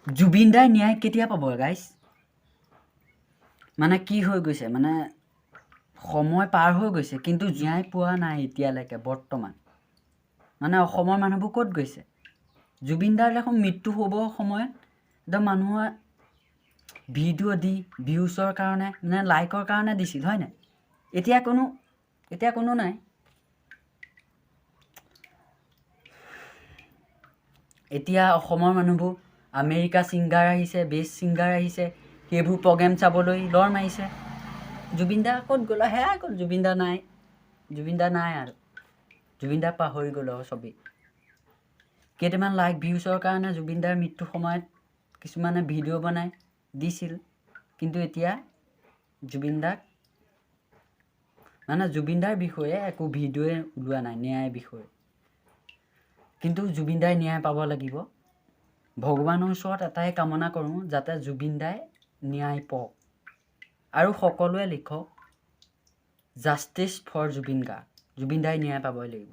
জুবিন দাই ন্যায় কেতিয়া পাব গাইজ? মানে কি হৈ গৈছে, মানে সময় পাৰ হৈ গৈছে কিন্তু ন্যায় পোৱা নাই এতিয়ালৈকে বৰ্তমান। মানে অসমৰ মানুহবোৰ ক'ত গৈছে? জুবিন দাৰ দেখোন মৃত্যু হ'ব সময়ত একদম মানুহৰ ভিডিঅ' দি ভিউচৰ কাৰণে মানে লাইকৰ কাৰণে দিছিল হয় নাই? এতিয়া কোনো নাই। এতিয়া অসমৰ মানুহবোৰ আমেৰিকা ছিংগাৰ আহিছে, বেষ্ট ছিংগাৰ আহিছে, সেইবোৰ প্ৰগ্ৰেম চাবলৈ লৰ মাৰিছে। জুবিন দা ক'ত গ'ল? সেয়া গ'ল, জুবিন দা নাই আৰু জুবিন দা পাহৰি গ'ল আৰু চবেই। কেইটামান লাইক ভিউচৰ কাৰণে জুবিন দাৰ মৃত্যুৰ সময়ত কিছুমানে ভিডিঅ' বনাই দিছিল, কিন্তু এতিয়া জুবিন দাৰ বিষয়ে একো ভিডিঅ'য়ে ওলোৱা নাই ন্যায়ৰ বিষয়ে। কিন্তু জুবিন দাই ন্যায় পাব লাগিব। ভগৱানৰ ওচৰত এটাই কামনা কৰোঁ, যাতে জুবিন দাই ন্যায় পাওক। আৰু সকলোৱে লিখক জাষ্টিছ ফৰ জুবিন গাৰ্গ। জুবিন দাই ন্যায় পাবই লাগিব।